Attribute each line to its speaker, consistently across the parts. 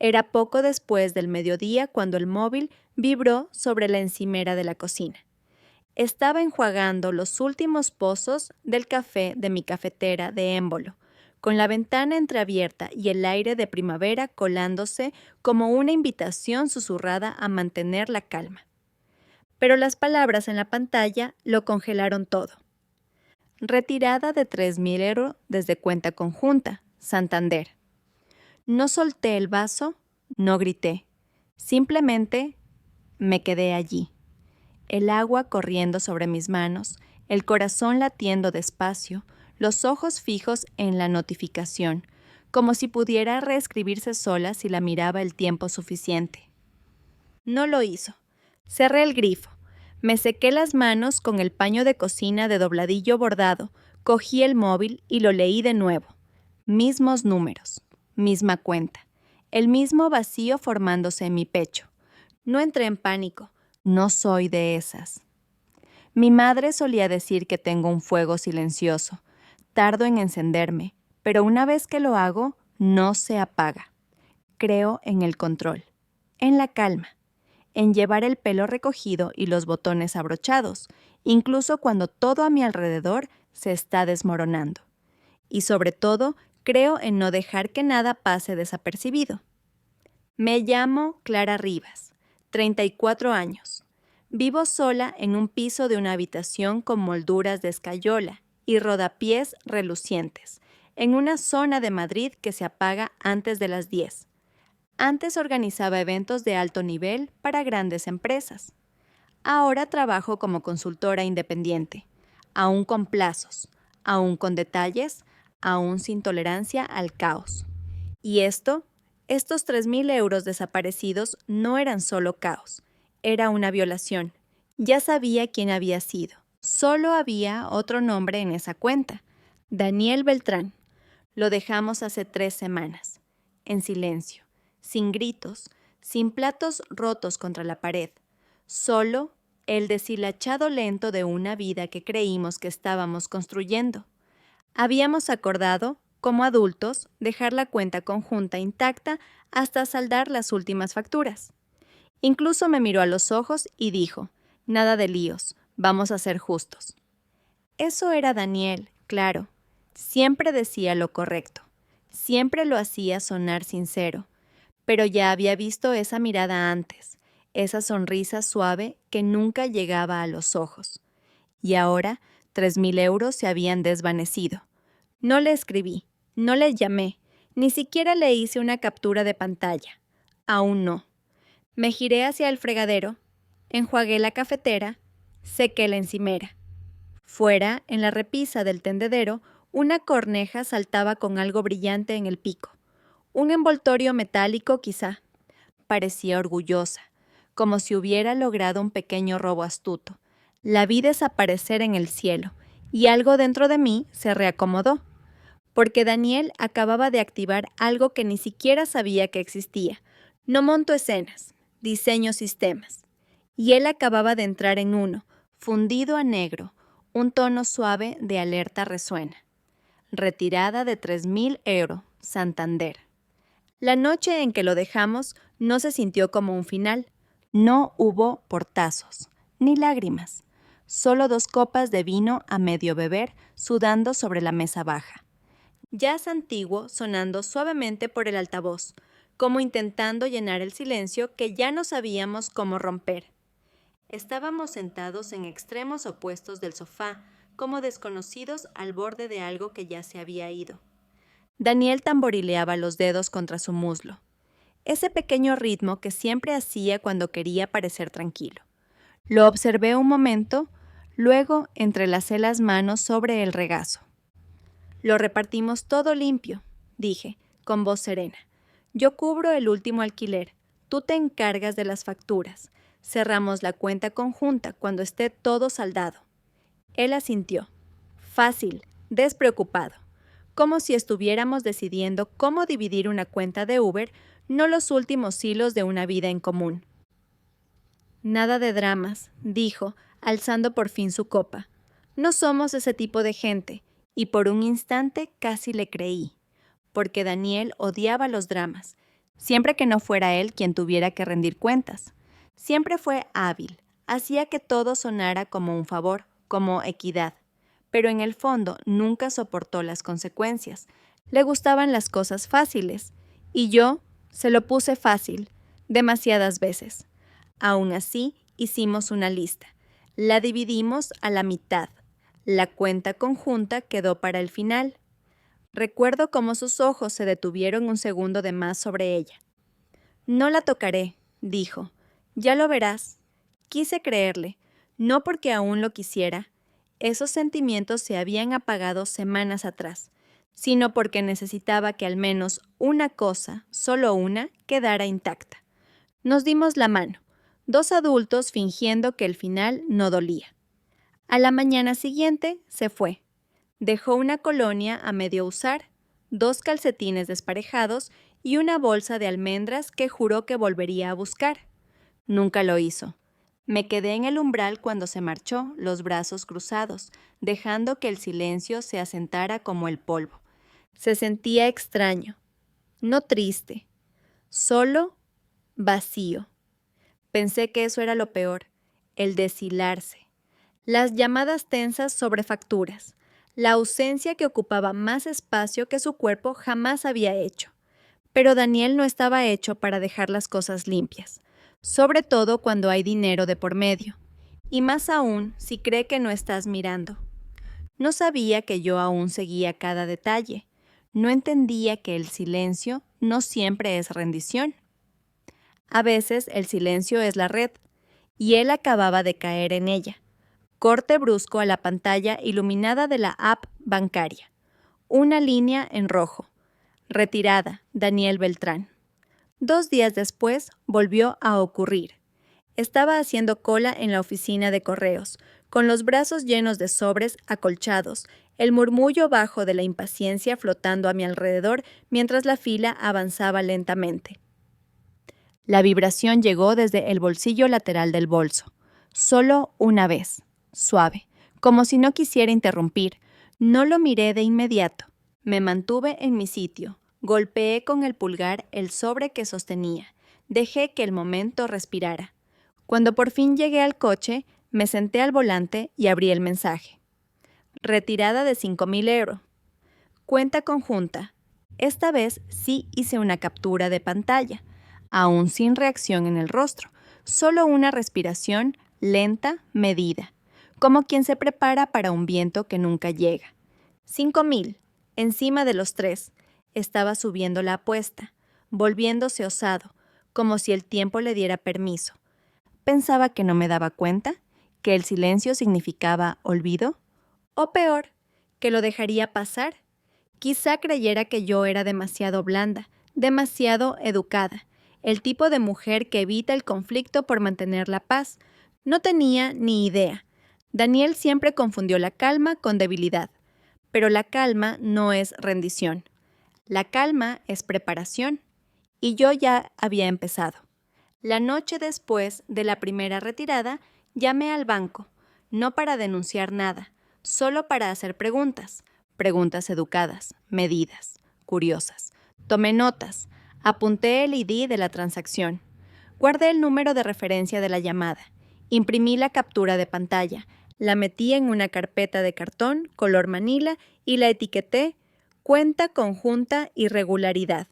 Speaker 1: Era poco después del mediodía cuando el móvil vibró sobre la encimera de la cocina. Estaba enjuagando los últimos pozos del café de mi cafetera de émbolo, con la ventana entreabierta y el aire de primavera colándose como una invitación susurrada a mantener la calma. Pero las palabras en la pantalla lo congelaron todo. Retirada de 3.000 € desde cuenta conjunta, Santander. No solté el vaso, no grité. Simplemente me quedé allí. El agua corriendo sobre mis manos, el corazón latiendo despacio, los ojos fijos en la notificación, como si pudiera reescribirse sola si la miraba el tiempo suficiente. No lo hizo. Cerré el grifo. Me sequé las manos con el paño de cocina de dobladillo bordado, cogí el móvil y lo leí de nuevo. Mismos números, misma cuenta, el mismo vacío formándose en mi pecho. No entré en pánico, no soy de esas. Mi madre solía decir que tengo un fuego silencioso. Tardo en encenderme, pero una vez que lo hago, no se apaga. Creo en el control, en la calma, en llevar el pelo recogido y los botones abrochados, incluso cuando todo a mi alrededor se está desmoronando. Y sobre todo, creo en no dejar que nada pase desapercibido. Me llamo Clara Rivas, 34 años. Vivo sola en un piso de una habitación con molduras de escayola y rodapiés relucientes, en una zona de Madrid que se apaga antes de las 10. Antes organizaba eventos de alto nivel para grandes empresas. Ahora trabajo como consultora independiente, aún con plazos, aún con detalles, aún sin tolerancia al caos. Y estos 3.000 € desaparecidos no eran solo caos, era una violación. Ya sabía quién había sido. Solo había otro nombre en esa cuenta, Daniel Beltrán. Lo dejamos hace 3 semanas, en silencio, sin gritos, sin platos rotos contra la pared, solo el deshilachado lento de una vida que creímos que estábamos construyendo. Habíamos acordado, como adultos, dejar la cuenta conjunta intacta hasta saldar las últimas facturas. Incluso me miró a los ojos y dijo, nada de líos, vamos a ser justos. Eso era Daniel, claro. Siempre decía lo correcto. Siempre lo hacía sonar sincero. Pero ya había visto esa mirada antes, esa sonrisa suave que nunca llegaba a los ojos. Y ahora 3.000 € se habían desvanecido. No le escribí, no le llamé, ni siquiera le hice una captura de pantalla. Aún no. Me giré hacia el fregadero, enjuagué la cafetera, sequé la encimera. Fuera, en la repisa del tendedero, una corneja saltaba con algo brillante en el pico. Un envoltorio metálico, quizá. Parecía orgullosa, como si hubiera logrado un pequeño robo astuto. La vi desaparecer en el cielo, y algo dentro de mí se reacomodó, porque Daniel acababa de activar algo que ni siquiera sabía que existía. No monto escenas, diseño sistemas. Y él acababa de entrar en uno, fundido a negro, un tono suave de alerta resuena. Retirada de 3.000 €, Santander. La noche en que lo dejamos no se sintió como un final. No hubo portazos, ni lágrimas. Solo 2 copas de vino a medio beber sudando sobre la mesa baja. Jazz antiguo sonando suavemente por el altavoz, como intentando llenar el silencio que ya no sabíamos cómo romper. Estábamos sentados en extremos opuestos del sofá, como desconocidos al borde de algo que ya se había ido. Daniel tamborileaba los dedos contra su muslo, ese pequeño ritmo que siempre hacía cuando quería parecer tranquilo. Lo observé un momento, luego entrelacé las manos sobre el regazo. Lo repartimos todo limpio, dije, con voz serena. Yo cubro el último alquiler, tú te encargas de las facturas. Cerramos la cuenta conjunta cuando esté todo saldado. Él asintió. Fácil, despreocupado. Como si estuviéramos decidiendo cómo dividir una cuenta de Uber, no los últimos hilos de una vida en común. Nada de dramas, dijo, alzando por fin su copa. No somos ese tipo de gente, y por un instante casi le creí, porque Daniel odiaba los dramas. siempre que no fuera él quien tuviera que rendir cuentas. Siempre fue hábil, hacía que todo sonara como un favor, como equidad, pero en el fondo nunca soportó las consecuencias. Le gustaban las cosas fáciles, y yo se lo puse fácil, demasiadas veces. Aún así, hicimos una lista. La dividimos a la mitad. La cuenta conjunta quedó para el final. Recuerdo cómo sus ojos se detuvieron un segundo de más sobre ella. No la tocaré, dijo. Ya lo verás. Quise creerle, no porque aún lo quisiera. Esos sentimientos se habían apagado semanas atrás, sino porque necesitaba que al menos una cosa, solo una, quedara intacta. Nos dimos la mano, dos adultos fingiendo que el final no dolía. A la mañana siguiente se fue. Dejó una colonia a medio usar, 2 calcetines desparejados y una bolsa de almendras que juró que volvería a buscar. Nunca lo hizo. Me quedé en el umbral cuando se marchó, los brazos cruzados, dejando que el silencio se asentara como el polvo. Se sentía extraño, no triste, solo vacío. Pensé que eso era lo peor, el deshilarse. Las llamadas tensas sobre facturas, la ausencia que ocupaba más espacio que su cuerpo jamás había hecho. Pero Daniel no estaba hecho para dejar las cosas limpias, sobre todo cuando hay dinero de por medio, y más aún si cree que no estás mirando. No sabía que yo aún seguía cada detalle, no entendía que el silencio no siempre es rendición. A veces el silencio es la red, y él acababa de caer en ella. Corte brusco a la pantalla iluminada de la app bancaria. Una línea en rojo. Retirada, Daniel Beltrán. 2 días después volvió a ocurrir. Estaba haciendo cola en la oficina de correos, con los brazos llenos de sobres acolchados, el murmullo bajo de la impaciencia flotando a mi alrededor mientras la fila avanzaba lentamente. La vibración llegó desde el bolsillo lateral del bolso. Solo una vez, suave, como si no quisiera interrumpir. No lo miré de inmediato. Me mantuve en mi sitio. Golpeé con el pulgar el sobre que sostenía. Dejé que el momento respirara. Cuando por fin llegué al coche, me senté al volante y abrí el mensaje. Retirada de 5.000 euros. Cuenta conjunta. Esta vez sí hice una captura de pantalla, aún sin reacción en el rostro, solo una respiración lenta, medida, como quien se prepara para un viento que nunca llega. 5.000, encima de los 3, estaba subiendo la apuesta, volviéndose osado, como si el tiempo le diera permiso. Pensaba que no me daba cuenta, que el silencio significaba olvido, o peor, que lo dejaría pasar. Quizá creyera que yo era demasiado blanda, demasiado educada, el tipo de mujer que evita el conflicto por mantener la paz. No tenía ni idea. Daniel siempre confundió la calma con debilidad, pero la calma no es rendición. La calma es preparación, y yo ya había empezado. La noche después de la primera retirada, llamé al banco, no para denunciar nada, solo para hacer preguntas. Preguntas educadas, medidas, curiosas. Tomé notas, apunté el ID de la transacción. Guardé el número de referencia de la llamada. Imprimí la captura de pantalla. La metí en una carpeta de cartón color manila y la etiqueté Cuenta conjunta irregularidad.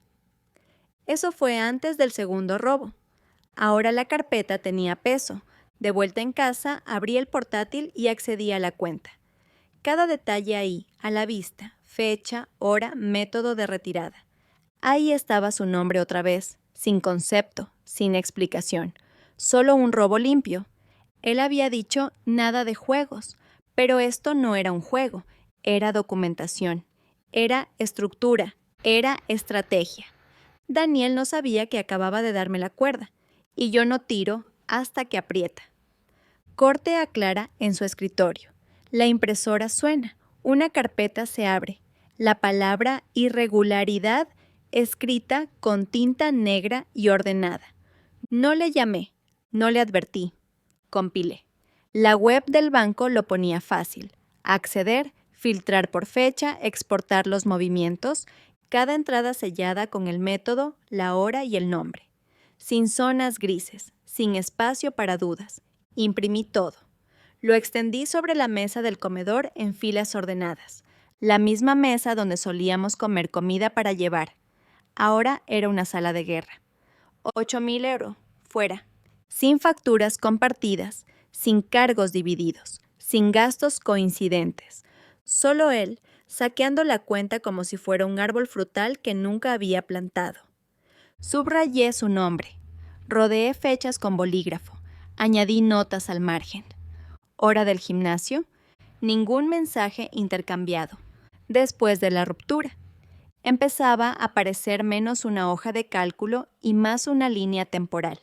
Speaker 1: Eso fue antes del segundo robo. Ahora la carpeta tenía peso. De vuelta en casa, abrí el portátil y accedí a la cuenta. Cada detalle ahí, a la vista, fecha, hora, método de retirada. Ahí estaba su nombre otra vez, sin concepto, sin explicación. Solo un robo limpio. Él había dicho nada de juegos, pero esto no era un juego, era documentación, era estructura, era estrategia. Daniel no sabía que acababa de darme la cuerda, y yo no tiro hasta que aprieta. Corte a Clara en su escritorio. La impresora suena, una carpeta se abre. La palabra irregularidad escrita con tinta negra y ordenada. No le llamé, no le advertí. Compilé. La web del banco lo ponía fácil. Acceder, filtrar por fecha, exportar los movimientos. cada entrada sellada con el método, la hora y el nombre. Sin zonas grises, sin espacio para dudas. Imprimí todo. Lo extendí sobre la mesa del comedor en filas ordenadas, la misma mesa donde solíamos comer comida para llevar. Ahora era una sala de guerra. 8.000 euros, fuera. Sin facturas compartidas, sin cargos divididos, sin gastos coincidentes. Solo él, saqueando la cuenta como si fuera un árbol frutal que nunca había plantado. Subrayé su nombre. Rodeé fechas con bolígrafo. Añadí notas al margen. Hora del gimnasio. Ningún mensaje intercambiado. Después de la ruptura. Empezaba a aparecer menos una hoja de cálculo y más una línea temporal.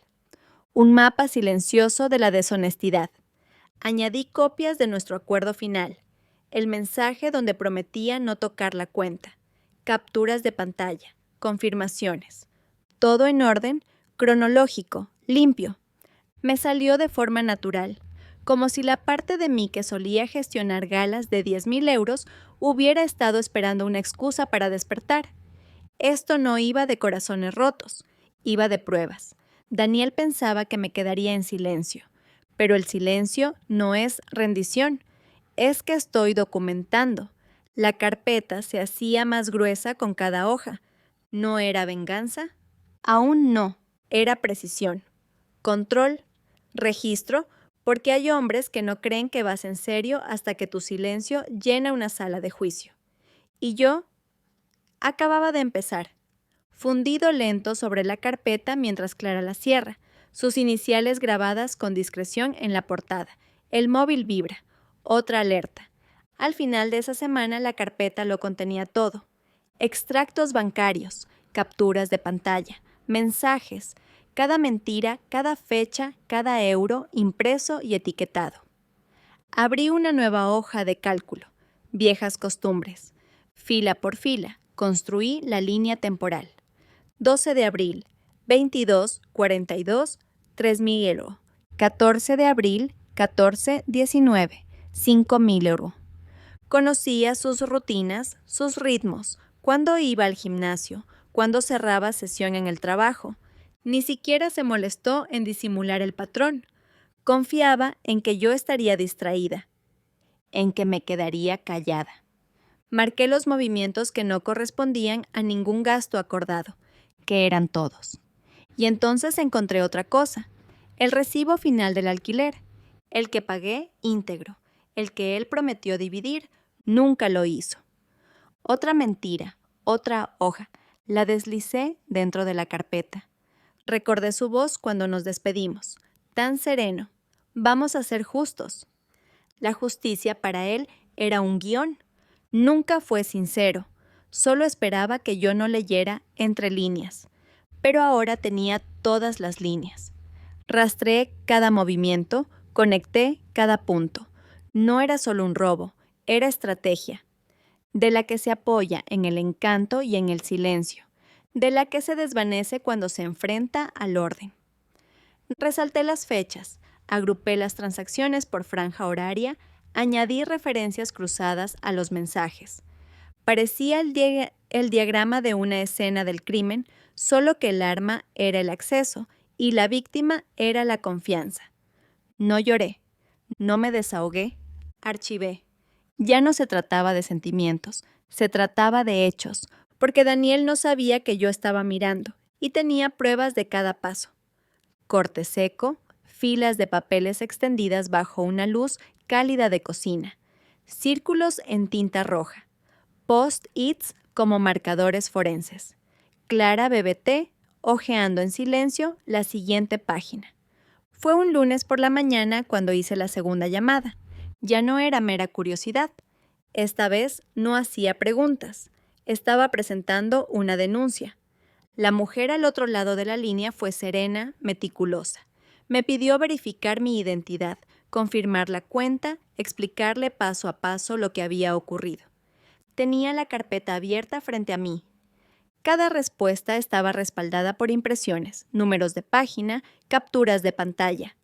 Speaker 1: Un mapa silencioso de la deshonestidad. Añadí copias de nuestro acuerdo final. El mensaje donde prometía no tocar la cuenta. Capturas de pantalla. Confirmaciones. Todo en orden, cronológico, limpio. Me salió de forma natural, como si la parte de mí que solía gestionar galas de 10.000 euros hubiera estado esperando una excusa para despertar. Esto no iba de corazones rotos, iba de pruebas. Daniel pensaba que me quedaría en silencio, pero el silencio no es rendición, es que estoy documentando. La carpeta se hacía más gruesa con cada hoja. ¿No era venganza? Aún no, era precisión. Control, registro, porque hay hombres que no creen que vas en serio hasta que tu silencio llena una sala de juicio. Y yo acababa de empezar. Fundido lento sobre la carpeta mientras Clara la cierra, sus iniciales grabadas con discreción en la portada. El móvil vibra. Otra alerta. Al final de esa semana la carpeta lo contenía todo. Extractos bancarios, capturas de pantalla, mensajes, cada mentira, cada fecha, cada euro impreso y etiquetado. Abrí una nueva hoja de cálculo, viejas costumbres. Fila por fila, construí la línea temporal. 12 de abril, 22, 42, 3.000 euros. 14 de abril, 14, 19, 5.000 euros. Conocía sus rutinas, sus ritmos, cuándo iba al gimnasio, cuándo cerraba sesión en el trabajo. Ni siquiera se molestó en disimular el patrón. Confiaba en que yo estaría distraída, en que me quedaría callada. Marqué los movimientos que no correspondían a ningún gasto acordado, que eran todos. Y entonces encontré otra cosa, el recibo final del alquiler, el que pagué íntegro, el que él prometió dividir, nunca lo hizo. Otra mentira, otra hoja, la deslicé dentro de la carpeta. Recordé su voz cuando nos despedimos, tan sereno. Vamos a ser justos. La justicia para él era un guión. Nunca fue sincero. Solo esperaba que yo no leyera entre líneas. Pero ahora tenía todas las líneas. Rastreé cada movimiento, conecté cada punto. No era solo un robo, era estrategia, de la que se apoya en el encanto y en el silencio, de la que se desvanece cuando se enfrenta al orden. Resalté las fechas, agrupé las transacciones por franja horaria, añadí referencias cruzadas a los mensajes. Parecía el diagrama de una escena del crimen, solo que el arma era el acceso y la víctima era la confianza. No lloré, no me desahogué, archivé. Ya no se trataba de sentimientos, se trataba de hechos, porque Daniel no sabía que yo estaba mirando y tenía pruebas de cada paso. Corte seco, filas de papeles extendidas bajo una luz cálida de cocina, círculos en tinta roja, post-its como marcadores forenses. Clara BBT, hojeando en silencio la siguiente página. Fue un lunes por la mañana cuando hice la segunda llamada. Ya no era mera curiosidad. Esta vez no hacía preguntas. Estaba presentando una denuncia. La mujer al otro lado de la línea fue serena, meticulosa. Me pidió verificar mi identidad, confirmar la cuenta, explicarle paso a paso lo que había ocurrido. Tenía la carpeta abierta frente a mí. Cada respuesta estaba respaldada por impresiones, números de página, capturas de pantalla.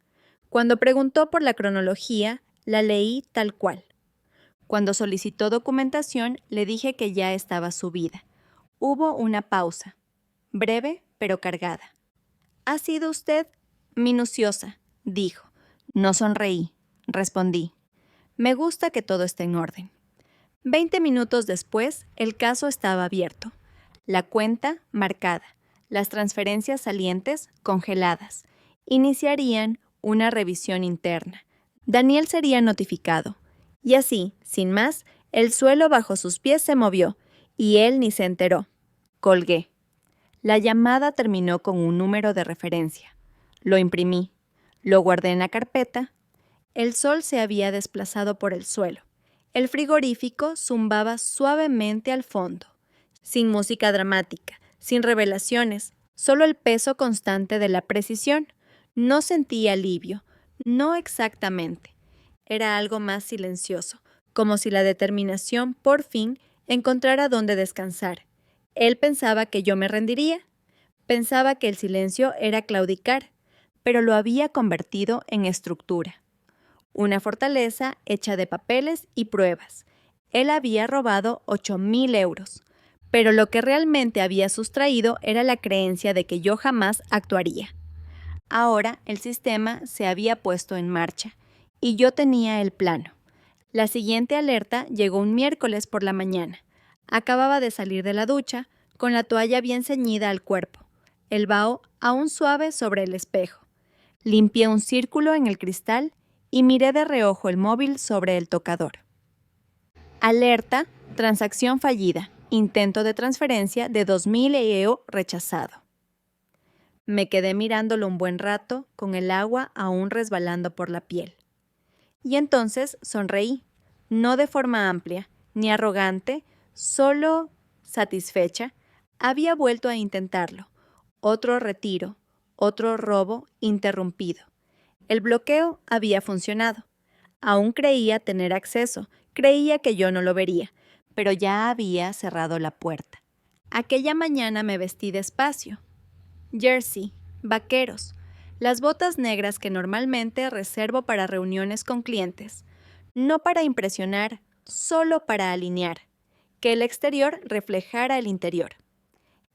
Speaker 1: Cuando preguntó por la cronología, la leí tal cual. Cuando solicitó documentación, le dije que ya estaba subida. Hubo una pausa, breve pero cargada. «¿Ha sido usted?» «Minuciosa», dijo. No sonreí, respondí. «Me gusta que todo esté en orden». 20 minutos después, el caso estaba abierto. La cuenta marcada, las transferencias salientes congeladas. Iniciarían una revisión interna. Daniel sería notificado. Y así, sin más, el suelo bajo sus pies se movió, y él ni se enteró. Colgué. La llamada terminó con un número de referencia. Lo imprimí. Lo guardé en la carpeta. El sol se había desplazado por el suelo. El frigorífico zumbaba suavemente al fondo. Sin música dramática, sin revelaciones, solo el peso constante de la precisión. No sentí alivio. No exactamente. Era algo más silencioso, como si la determinación, por fin, encontrara dónde descansar. Él pensaba que yo me rendiría. Pensaba que el silencio era claudicar, pero lo había convertido en estructura. Una fortaleza hecha de papeles y pruebas. Él había robado 8.000 euros, pero lo que realmente había sustraído era la creencia de que yo jamás actuaría. Ahora el sistema se había puesto en marcha, y yo tenía el plano. La siguiente alerta llegó un miércoles por la mañana. Acababa de salir de la ducha, con la toalla bien ceñida al cuerpo, el vaho aún suave sobre el espejo. Limpié un círculo en el cristal y miré de reojo el móvil sobre el tocador. Alerta, transacción fallida, intento de transferencia de 2.000 € rechazado. Me quedé mirándolo un buen rato, con el agua aún resbalando por la piel. Y entonces sonreí, no de forma amplia, ni arrogante, solo satisfecha. Había vuelto a intentarlo. Otro retiro, otro robo interrumpido. El bloqueo había funcionado. Aún creía tener acceso, creía que yo no lo vería, pero ya había cerrado la puerta. Aquella mañana me vestí despacio. Jersey, vaqueros, las botas negras que normalmente reservo para reuniones con clientes. No para impresionar, solo para alinear, que el exterior reflejara el interior.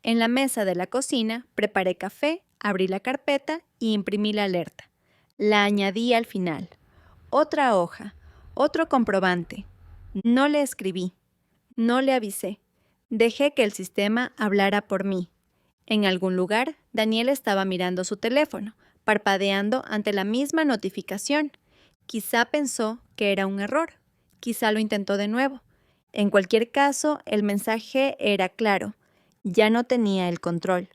Speaker 1: En la mesa de la cocina preparé café, abrí la carpeta y imprimí la alerta. La añadí al final. Otra hoja, otro comprobante. No le escribí, no le avisé. Dejé que el sistema hablara por mí. En algún lugar, Daniel estaba mirando su teléfono, parpadeando ante la misma notificación. Quizá pensó que era un error. Quizá lo intentó de nuevo. En cualquier caso, el mensaje era claro. Ya no tenía el control.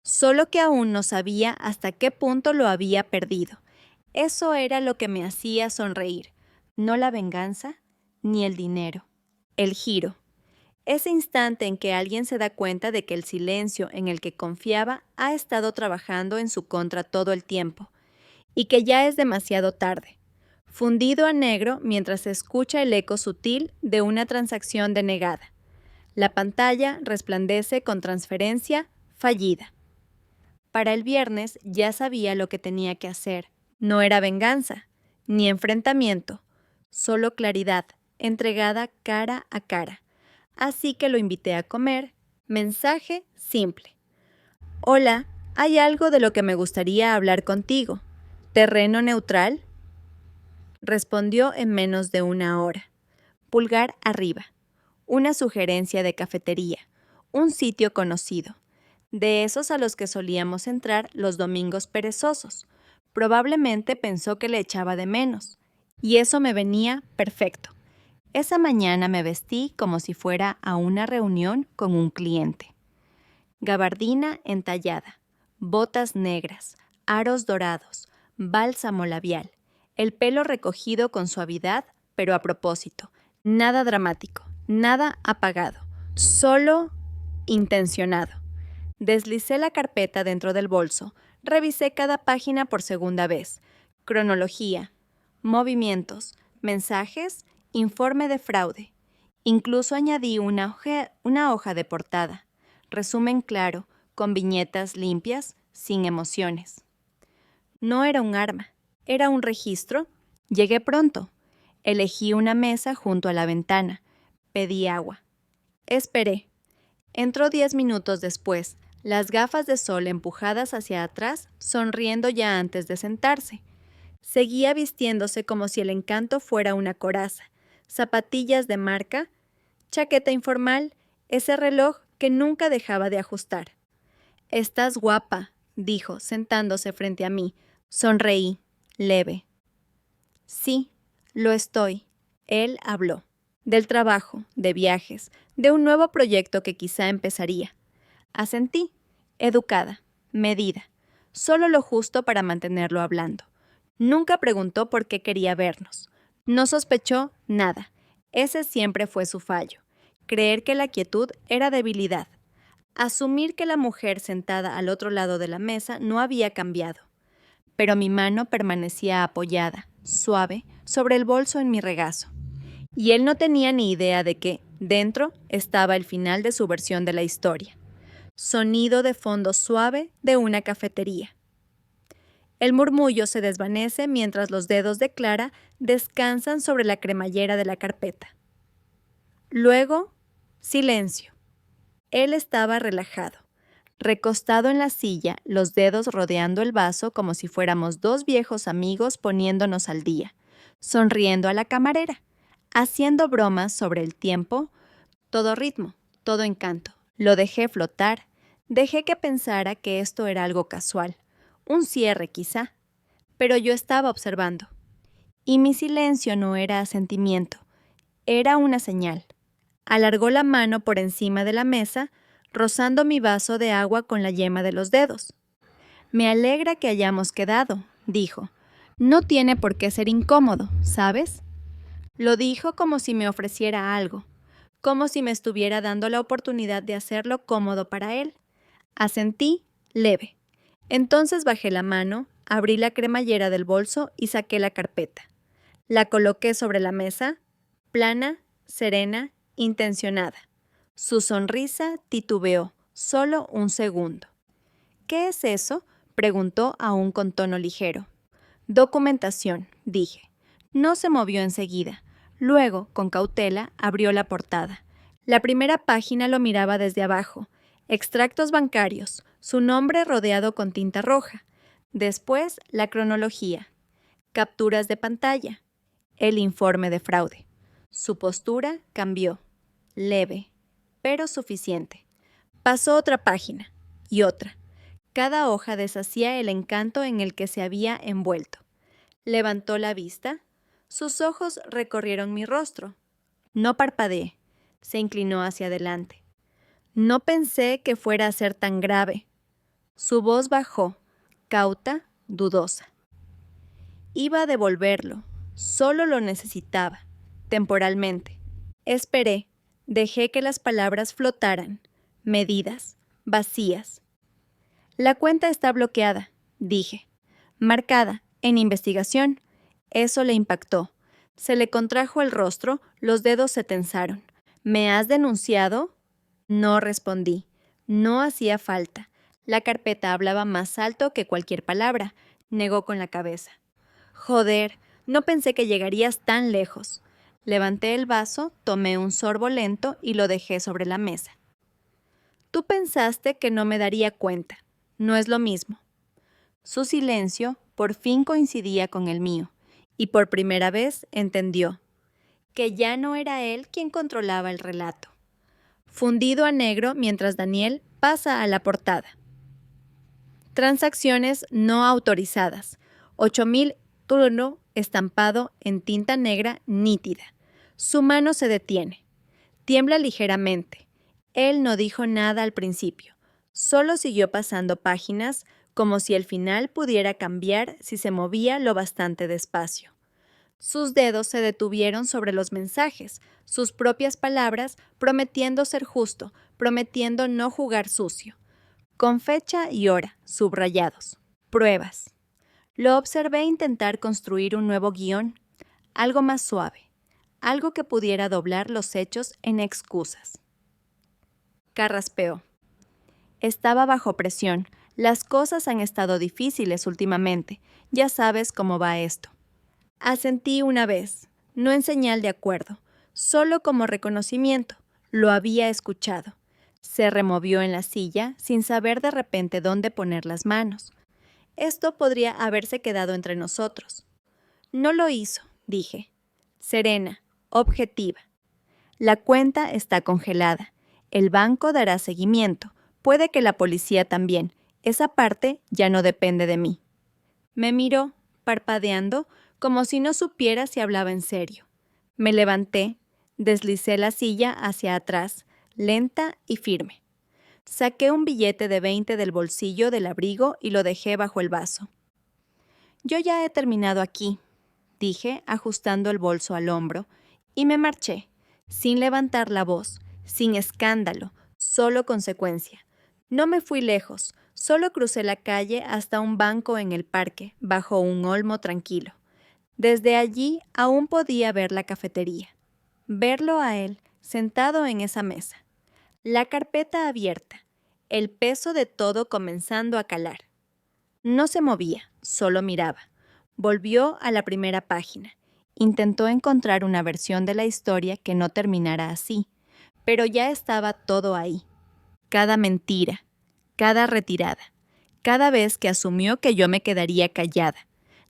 Speaker 1: Solo que aún no sabía hasta qué punto lo había perdido. Eso era lo que me hacía sonreír. No la venganza, ni el dinero. El giro. Ese instante en que alguien se da cuenta de que el silencio en el que confiaba ha estado trabajando en su contra todo el tiempo, y que ya es demasiado tarde. Fundido a negro mientras se escucha el eco sutil de una transacción denegada. La pantalla resplandece con transferencia fallida. Para el viernes ya sabía lo que tenía que hacer. No era venganza, ni enfrentamiento, solo claridad, entregada cara a cara. Así que lo invité a comer. Mensaje simple. Hola, hay algo de lo que me gustaría hablar contigo. ¿Terreno neutral? Respondió en menos de una hora. Pulgar arriba. Una sugerencia de cafetería. Un sitio conocido. De esos a los que solíamos entrar los domingos perezosos. Probablemente pensó que le echaba de menos. Y eso me venía perfecto. Esa mañana me vestí como si fuera a una reunión con un cliente. Gabardina entallada, botas negras, aros dorados, bálsamo labial, el pelo recogido con suavidad, pero a propósito. Nada dramático, nada apagado, solo intencionado. Deslicé la carpeta dentro del bolso, revisé cada página por segunda vez. Cronología, movimientos, mensajes, informe de fraude. Incluso añadí una hoja de portada. Resumen claro, con viñetas limpias, sin emociones. No era un arma, era un registro. Llegué pronto. Elegí una mesa junto a la ventana. Pedí agua. Esperé. Entró 10 minutos después, las gafas de sol empujadas hacia atrás, sonriendo ya antes de sentarse. Seguía vistiéndose como si el encanto fuera una coraza, zapatillas de marca, chaqueta informal, ese reloj que nunca dejaba de ajustar. «Estás guapa», dijo, sentándose frente a mí. Sonreí, leve. «Sí, lo estoy», él habló. Del trabajo, de viajes, de un nuevo proyecto que quizá empezaría. Asentí, educada, medida, solo lo justo para mantenerlo hablando. Nunca preguntó por qué quería vernos. No sospechó nada. Ese siempre fue su fallo. Creer que la quietud era debilidad. Asumir que la mujer sentada al otro lado de la mesa no había cambiado. Pero mi mano permanecía apoyada, suave, sobre el bolso en mi regazo. Y él no tenía ni idea de que, dentro, estaba el final de su versión de la historia. Sonido de fondo suave de una cafetería. El murmullo se desvanece mientras los dedos de Clara descansan sobre la cremallera de la carpeta. Luego, silencio. Él estaba relajado, recostado en la silla, los dedos rodeando el vaso como si fuéramos dos viejos amigos poniéndonos al día, sonriendo a la camarera, haciendo bromas sobre el tiempo, todo ritmo, todo encanto. Lo dejé flotar, dejé que pensara que esto era algo casual, un cierre quizá, pero yo estaba observando. Y mi silencio no era asentimiento, era una señal. Alargó la mano por encima de la mesa, rozando mi vaso de agua con la yema de los dedos. «Me alegra que hayamos quedado», dijo. «No tiene por qué ser incómodo, ¿sabes?» Lo dijo como si me ofreciera algo, como si me estuviera dando la oportunidad de hacerlo cómodo para él. Asentí, leve. Entonces bajé la mano, abrí la cremallera del bolso y saqué la carpeta. La coloqué sobre la mesa, plana, serena, intencionada. Su sonrisa titubeó, solo un segundo. «¿Qué es eso?», preguntó aún con tono ligero. «Documentación», dije. No se movió enseguida. Luego, con cautela, abrió la portada. La primera página lo miraba desde abajo. Extractos bancarios, su nombre rodeado con tinta roja. Después, la cronología. Capturas de pantalla. El informe de fraude. Su postura cambió. Leve, pero suficiente. Pasó otra página, y otra. Cada hoja deshacía el encanto en el que se había envuelto. Levantó la vista. Sus ojos recorrieron mi rostro. No parpadeé. Se inclinó hacia adelante. No pensé que fuera a ser tan grave. Su voz bajó, cauta, dudosa. Iba a devolverlo. Solo lo necesitaba, temporalmente. Esperé. Dejé que las palabras flotaran, medidas, vacías. «La cuenta está bloqueada», dije. «Marcada, en investigación». Eso le impactó. Se le contrajo el rostro, los dedos se tensaron. «¿Me has denunciado?» No respondí. No hacía falta. La carpeta hablaba más alto que cualquier palabra. Negó con la cabeza. «Joder, no pensé que llegarías tan lejos». Levanté el vaso, tomé un sorbo lento y lo dejé sobre la mesa. «Tú pensaste que no me daría cuenta. No es lo mismo». Su silencio por fin coincidía con el mío, y por primera vez entendió que ya no era él quien controlaba el relato. Fundido a negro mientras Daniel pasa a la portada. Transacciones no autorizadas. 8,000 turno estampado en tinta negra nítida. Su mano se detiene. Tiembla ligeramente. Él no dijo nada al principio. Solo siguió pasando páginas como si el final pudiera cambiar si se movía lo bastante despacio. Sus dedos se detuvieron sobre los mensajes, sus propias palabras, prometiendo ser justo, prometiendo no jugar sucio. Con fecha y hora, subrayados. Pruebas. Lo observé intentar construir un nuevo guión, algo más suave, algo que pudiera doblar los hechos en excusas. Carraspeó. Estaba bajo presión. Las cosas han estado difíciles últimamente. Ya sabes cómo va esto. Asentí una vez, no en señal de acuerdo, solo como reconocimiento. Lo había escuchado. Se removió en la silla sin saber de repente dónde poner las manos. Esto podría haberse quedado entre nosotros. No lo hizo, dije. Serena, objetiva. La cuenta está congelada. El banco dará seguimiento. Puede que la policía también. Esa parte ya no depende de mí. Me miró, parpadeando, como si no supiera si hablaba en serio. Me levanté, deslicé la silla hacia atrás, lenta y firme. Saqué un billete de 20 del bolsillo del abrigo y lo dejé bajo el vaso. Yo ya he terminado aquí, dije, ajustando el bolso al hombro, y me marché, sin levantar la voz, sin escándalo, solo consecuencia. No me fui lejos, solo crucé la calle hasta un banco en el parque, bajo un olmo tranquilo. Desde allí aún podía ver la cafetería, verlo a él, sentado en esa mesa. La carpeta abierta, el peso de todo comenzando a calar. No se movía, solo miraba. Volvió a la primera página. Intentó encontrar una versión de la historia que no terminara así, pero ya estaba todo ahí. Cada mentira, cada retirada, cada vez que asumió que yo me quedaría callada.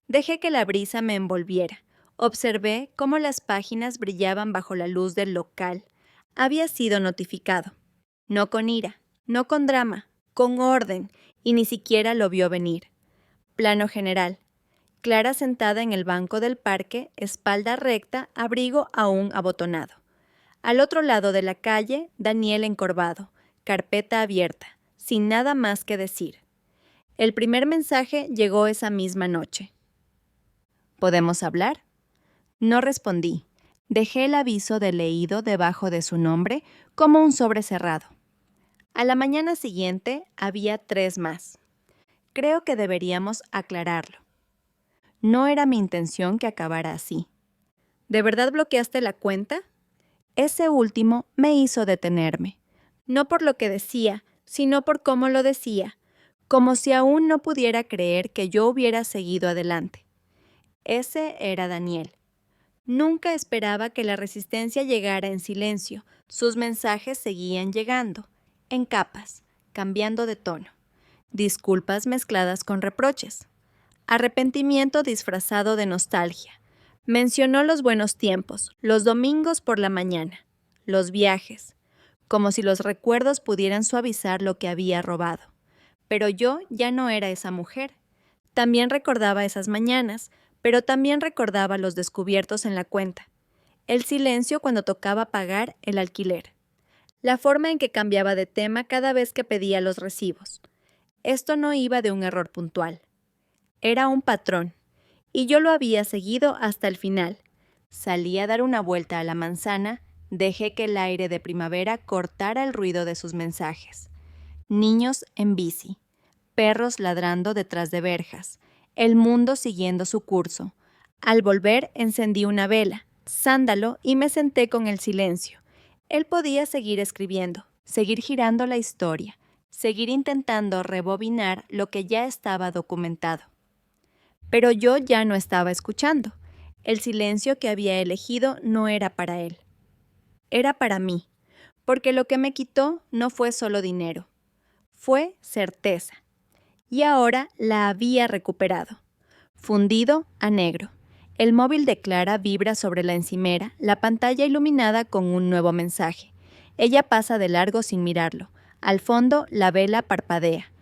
Speaker 1: Dejé que la brisa me envolviera. Observé cómo las páginas brillaban bajo la luz del local. Había sido notificado. No con ira, no con drama, con orden, y ni siquiera lo vio venir. Plano general. Clara sentada en el banco del parque, espalda recta, abrigo aún abotonado. Al otro lado de la calle, Daniel encorvado, carpeta abierta, sin nada más que decir. El primer mensaje llegó esa misma noche. ¿Podemos hablar? No respondí. Dejé el aviso de leído debajo de su nombre como un sobre cerrado. A la mañana siguiente había 3 más. Creo que deberíamos aclararlo. No era mi intención que acabara así. ¿De verdad bloqueaste la cuenta? Ese último me hizo detenerme. No por lo que decía, sino por cómo lo decía, como si aún no pudiera creer que yo hubiera seguido adelante. Ese era Daniel. Nunca esperaba que la resistencia llegara en silencio. Sus mensajes seguían llegando, en capas, cambiando de tono. Disculpas mezcladas con reproches. Arrepentimiento disfrazado de nostalgia. Mencionó los buenos tiempos, los domingos por la mañana, los viajes, como si los recuerdos pudieran suavizar lo que había robado. Pero yo ya no era esa mujer. También recordaba esas mañanas, pero también recordaba los descubiertos en la cuenta. El silencio cuando tocaba pagar el alquiler. La forma en que cambiaba de tema cada vez que pedía los recibos. Esto no iba de un error puntual. Era un patrón, y yo lo había seguido hasta el final. Salí a dar una vuelta a la manzana, dejé que el aire de primavera cortara el ruido de sus mensajes. Niños en bici, perros ladrando detrás de verjas, el mundo siguiendo su curso. Al volver encendí una vela, sándalo y me senté con el silencio. Él podía seguir escribiendo, seguir girando la historia, seguir intentando rebobinar lo que ya estaba documentado. Pero yo ya no estaba escuchando. El silencio que había elegido no era para él. Era para mí, porque lo que me quitó no fue solo dinero. Fue certeza. Y ahora la había recuperado. Fundido a negro. El móvil de Clara vibra sobre la encimera, la pantalla iluminada con un nuevo mensaje. Ella pasa de largo sin mirarlo. Al fondo, la vela parpadea.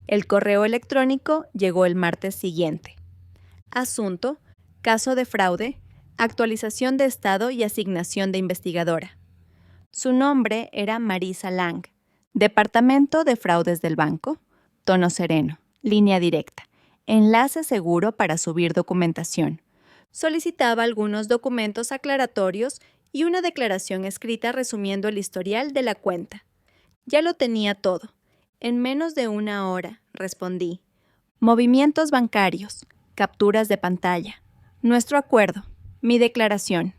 Speaker 1: El correo electrónico llegó el martes siguiente. Asunto: caso de fraude, actualización de estado y asignación de investigadora. Su nombre era Marisa Lang. Departamento de Fraudes del Banco. Tono sereno. Línea directa. Enlace seguro para subir documentación. Solicitaba algunos documentos aclaratorios y una declaración escrita resumiendo el historial de la cuenta. Ya lo tenía todo. En menos de 1 hora, respondí. Movimientos bancarios, capturas de pantalla, nuestro acuerdo, mi declaración.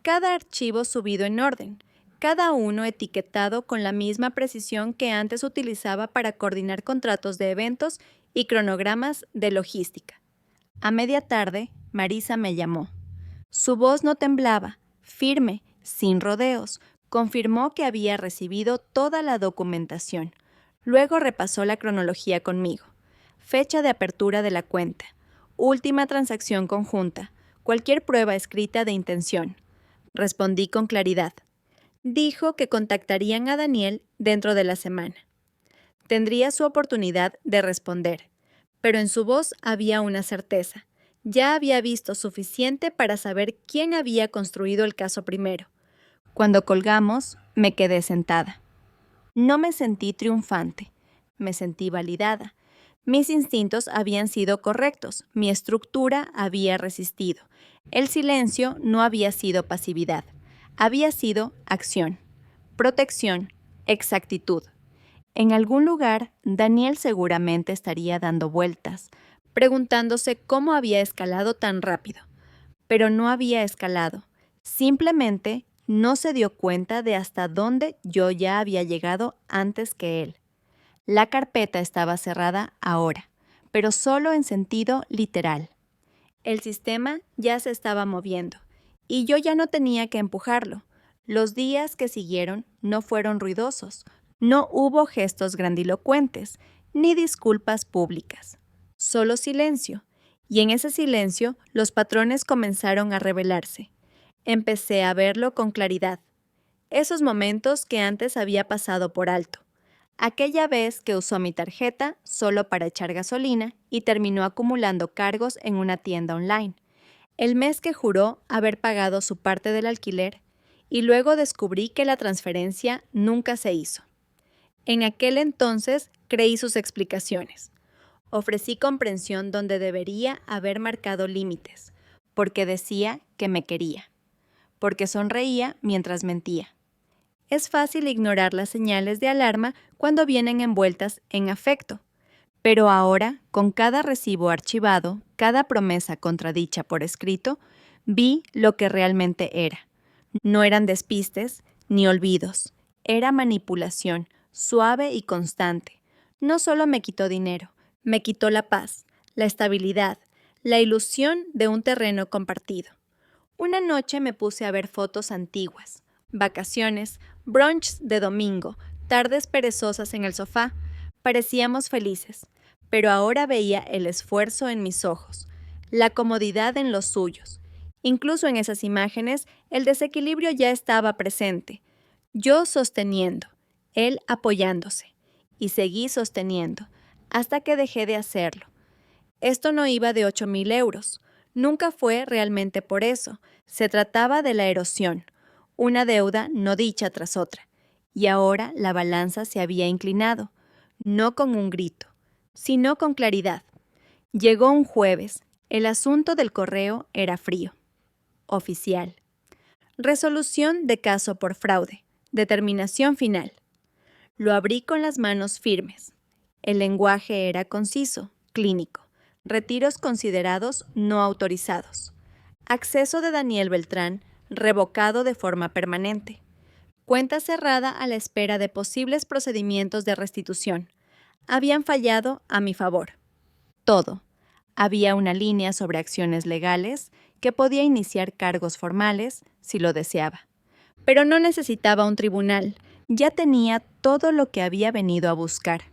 Speaker 1: Cada archivo subido en orden, cada uno etiquetado con la misma precisión que antes utilizaba para coordinar contratos de eventos y cronogramas de logística. A media tarde, Marisa me llamó. Su voz no temblaba, firme, sin rodeos, Confirmó que había recibido toda la documentación. Luego repasó la cronología conmigo. Fecha de apertura de la cuenta. Última transacción conjunta. Cualquier prueba escrita de intención. Respondí con claridad. Dijo que contactarían a Daniel dentro de la semana. Tendría su oportunidad de responder, pero en su voz había una certeza. Ya había visto suficiente para saber quién había construido el caso primero. Cuando colgamos, me quedé sentada. No me sentí triunfante, me sentí validada. Mis instintos habían sido correctos, mi estructura había resistido. El silencio no había sido pasividad, había sido acción, protección, exactitud. En algún lugar, Daniel seguramente estaría dando vueltas, preguntándose cómo había escalado tan rápido. Pero no había escalado, simplemente no se dio cuenta de hasta dónde yo ya había llegado antes que él. La carpeta estaba cerrada ahora, pero solo en sentido literal. El sistema ya se estaba moviendo, y yo ya no tenía que empujarlo. Los días que siguieron no fueron ruidosos, no hubo gestos grandilocuentes, ni disculpas públicas. Solo silencio, y en ese silencio los patrones comenzaron a revelarse. Empecé a verlo con claridad. Esos momentos que antes había pasado por alto. Aquella vez que usó mi tarjeta solo para echar gasolina y terminó acumulando cargos en una tienda online. El mes que juró haber pagado su parte del alquiler y luego descubrí que la transferencia nunca se hizo. En aquel entonces creí sus explicaciones. Ofrecí comprensión donde debería haber marcado límites, porque decía que me quería, porque sonreía mientras mentía. Es fácil ignorar las señales de alarma cuando vienen envueltas en afecto, pero ahora, con cada recibo archivado, cada promesa contradicha por escrito, vi lo que realmente era. No eran despistes ni olvidos, era manipulación, suave y constante. No solo me quitó dinero, me quitó la paz, la estabilidad, la ilusión de un terreno compartido. Una noche me puse a ver fotos antiguas, vacaciones, brunchs de domingo, tardes perezosas en el sofá. Parecíamos felices, pero ahora veía el esfuerzo en mis ojos, la comodidad en los suyos. Incluso en esas imágenes, el desequilibrio ya estaba presente. Yo sosteniendo, él apoyándose, y seguí sosteniendo, hasta que dejé de hacerlo. Esto no iba de 8,000 euros. Nunca fue realmente por eso. Se trataba de la erosión, una deuda no dicha tras otra. Y ahora la balanza se había inclinado, no con un grito, sino con claridad. Llegó un jueves. El asunto del correo era frío. Oficial. Resolución de caso por fraude. Determinación final. Lo abrí con las manos firmes. El lenguaje era conciso, clínico. Retiros considerados no autorizados. Acceso de Daniel Beltrán, revocado de forma permanente. Cuenta cerrada a la espera de posibles procedimientos de restitución. Habían fallado a mi favor. Todo. Había una línea sobre acciones legales que podía iniciar cargos formales si lo deseaba. Pero no necesitaba un tribunal. Ya tenía todo lo que había venido a buscar.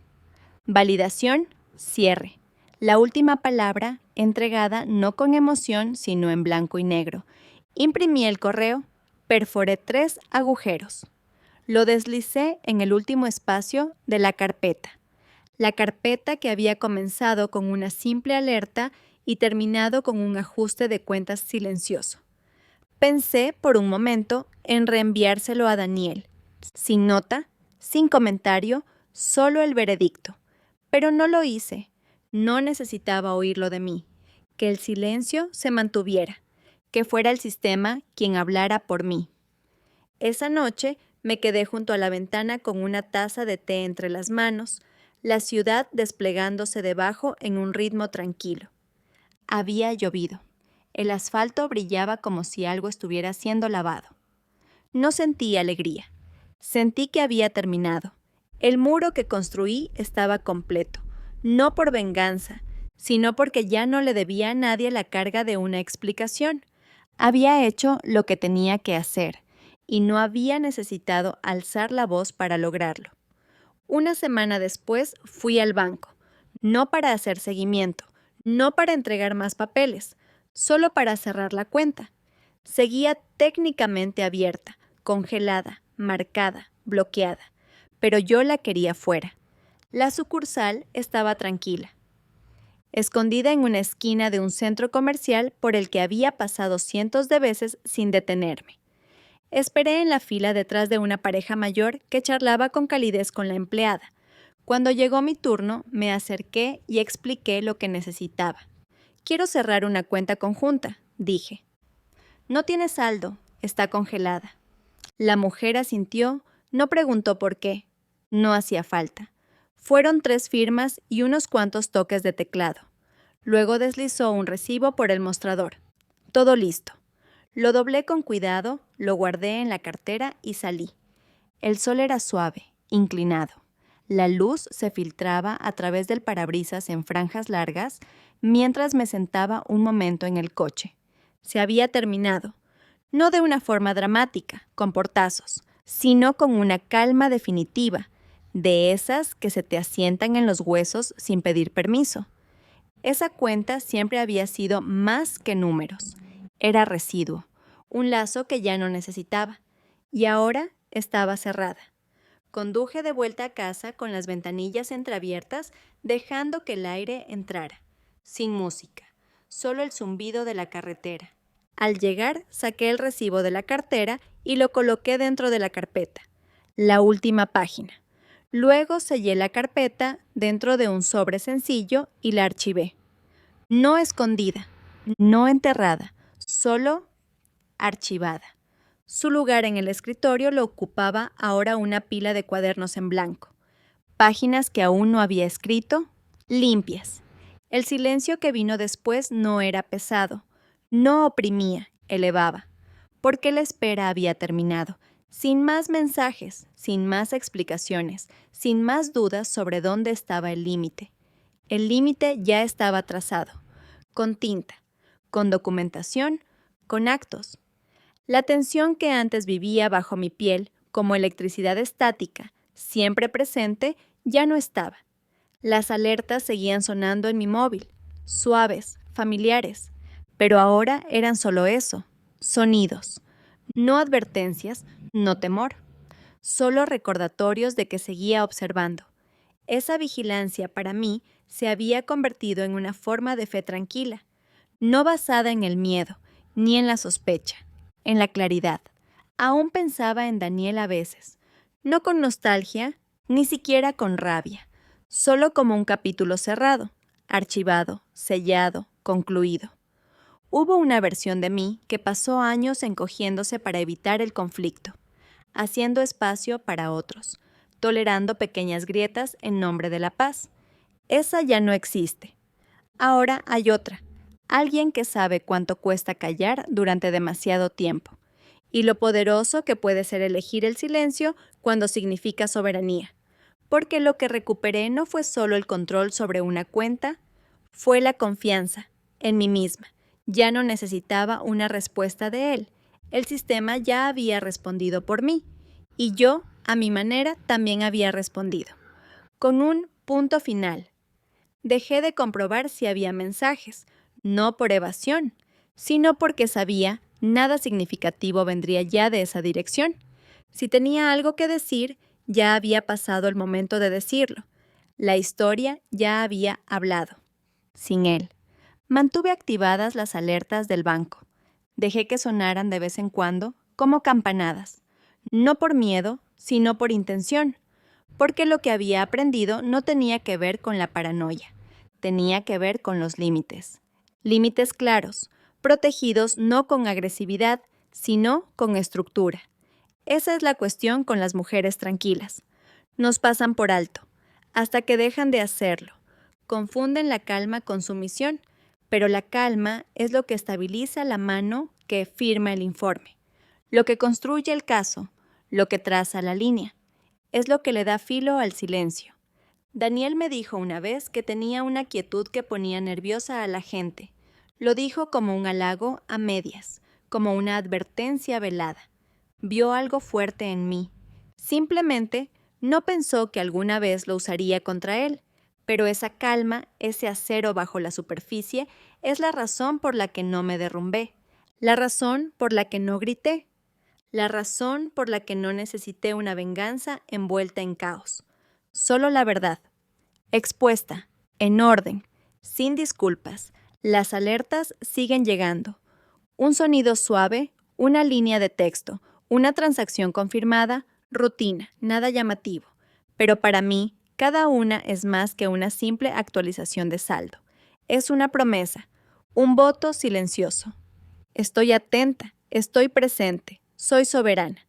Speaker 1: Validación, cierre. La última palabra, entregada no con emoción, sino en blanco y negro. Imprimí el correo, perforé 3 agujeros. Lo deslicé en el último espacio de la carpeta. La carpeta que había comenzado con una simple alerta y terminado con un ajuste de cuentas silencioso. Pensé por un momento en reenviárselo a Daniel, sin nota, sin comentario, solo el veredicto. Pero no lo hice. No necesitaba oírlo de mí. Que el silencio se mantuviera, que fuera el sistema quien hablara por mí. Esa noche me quedé junto a la ventana con una taza de té entre las manos, la ciudad desplegándose debajo en un ritmo tranquilo. Había llovido. El asfalto brillaba como si algo estuviera siendo lavado. No sentí alegría. Sentí que había terminado. El muro que construí estaba completo, no por venganza, sino porque ya no le debía a nadie la carga de una explicación. Había hecho lo que tenía que hacer, y no había necesitado alzar la voz para lograrlo. Una semana después fui al banco, no para hacer seguimiento, no para entregar más papeles, solo para cerrar la cuenta. Seguía técnicamente abierta, congelada, marcada, bloqueada, pero yo la quería fuera. La sucursal estaba tranquila, escondida en una esquina de un centro comercial por el que había pasado cientos de veces sin detenerme. Esperé en la fila detrás de una pareja mayor que charlaba con calidez con la empleada. Cuando llegó mi turno, me acerqué y expliqué lo que necesitaba. Quiero cerrar una cuenta conjunta, dije. No tiene saldo, está congelada. La mujer asintió, no preguntó por qué. No hacía falta. Fueron 3 firmas y unos cuantos toques de teclado. Luego deslizó un recibo por el mostrador. Todo listo. Lo doblé con cuidado, lo guardé en la cartera y salí. El sol era suave, inclinado. La luz se filtraba a través del parabrisas en franjas largas mientras me sentaba un momento en el coche. Se había terminado. No de una forma dramática, con portazos, sino con una calma definitiva, de esas que se te asientan en los huesos sin pedir permiso. Esa cuenta siempre había sido más que números. Era residuo, un lazo que ya no necesitaba, y ahora estaba cerrada. Conduje de vuelta a casa con las ventanillas entreabiertas, dejando que el aire entrara, sin música, solo el zumbido de la carretera. Al llegar, saqué el recibo de la cartera y lo coloqué dentro de la carpeta. La última página. Luego sellé la carpeta dentro de un sobre sencillo y la archivé. No escondida, no enterrada, solo archivada. Su lugar en el escritorio lo ocupaba ahora una pila de cuadernos en blanco. Páginas que aún no había escrito, limpias. El silencio que vino después no era pesado, no oprimía, elevaba, porque la espera había terminado, sin más mensajes, sin más explicaciones, sin más dudas sobre dónde estaba el límite. El límite ya estaba trazado, con tinta, con documentación, con actos. La tensión que antes vivía bajo mi piel, como electricidad estática, siempre presente, ya no estaba. Las alertas seguían sonando en mi móvil, suaves, familiares, pero ahora eran solo eso, sonidos. No advertencias, no temor, solo recordatorios de que seguía observando. Esa vigilancia para mí se había convertido en una forma de fe tranquila, no basada en el miedo, ni en la sospecha, en la claridad. Aún pensaba en Daniel a veces, no con nostalgia, ni siquiera con rabia, solo como un capítulo cerrado, archivado, sellado, concluido. Hubo una versión de mí que pasó años encogiéndose para evitar el conflicto, haciendo espacio para otros, tolerando pequeñas grietas en nombre de la paz. Esa ya no existe. Ahora hay otra, alguien que sabe cuánto cuesta callar durante demasiado tiempo, y lo poderoso que puede ser elegir el silencio cuando significa soberanía. Porque lo que recuperé no fue solo el control sobre una cuenta, fue la confianza en mí misma. Ya no necesitaba una respuesta de él. El sistema ya había respondido por mí, y yo, a mi manera, también había respondido. Con un punto final. Dejé de comprobar si había mensajes, no por evasión, sino porque sabía nada significativo vendría ya de esa dirección. Si tenía algo que decir, ya había pasado el momento de decirlo. La historia ya había hablado. Sin él. Mantuve activadas las alertas del banco. Dejé que sonaran de vez en cuando, como campanadas. No por miedo, sino por intención. Porque lo que había aprendido no tenía que ver con la paranoia. Tenía que ver con los límites. Límites claros, protegidos no con agresividad, sino con estructura. Esa es la cuestión con las mujeres tranquilas. Nos pasan por alto, hasta que dejan de hacerlo. Confunden la calma con sumisión, pero la calma es lo que estabiliza la mano que firma el informe, lo que construye el caso, lo que traza la línea. Es lo que le da filo al silencio. Daniel me dijo una vez que tenía una quietud que ponía nerviosa a la gente. Lo dijo como un halago a medias, como una advertencia velada. Vio algo fuerte en mí. Simplemente no pensó que alguna vez lo usaría contra él, pero esa calma, ese acero bajo la superficie, es la razón por la que no me derrumbé, la razón por la que no grité, la razón por la que no necesité una venganza envuelta en caos. Solo la verdad, expuesta, en orden, sin disculpas. Las alertas siguen llegando. Un sonido suave, una línea de texto, una transacción confirmada, rutina, nada llamativo. Pero para mí, cada una es más que una simple actualización de saldo. Es una promesa, un voto silencioso. Estoy atenta, estoy presente, soy soberana.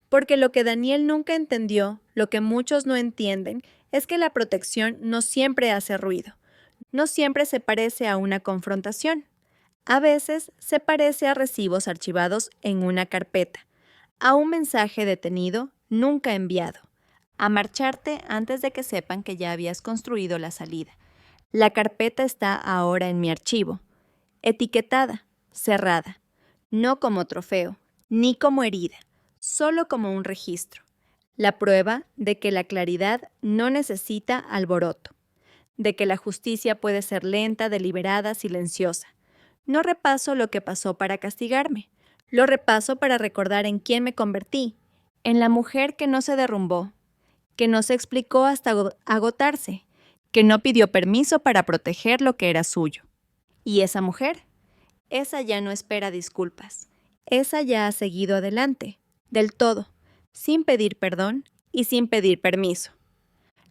Speaker 1: Porque lo que Daniel nunca entendió, lo que muchos no entienden, es que la protección no siempre hace ruido, no siempre se parece a una confrontación. A veces se parece a recibos archivados en una carpeta, a un mensaje detenido, nunca enviado, a marcharte antes de que sepan que ya habías construido la salida. La carpeta está ahora en mi archivo, etiquetada, cerrada, no como trofeo, ni como herida, solo como un registro. La prueba de que la claridad no necesita alboroto, de que la justicia puede ser lenta, deliberada, silenciosa. No repaso lo que pasó para castigarme, lo repaso para recordar en quién me convertí, en la mujer que no se derrumbó, que no se explicó hasta agotarse, que no pidió permiso para proteger lo que era suyo. ¿Y esa mujer? Esa ya no espera disculpas. Esa ya ha seguido adelante, del todo, sin pedir perdón y sin pedir permiso.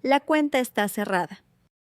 Speaker 1: La cuenta está cerrada.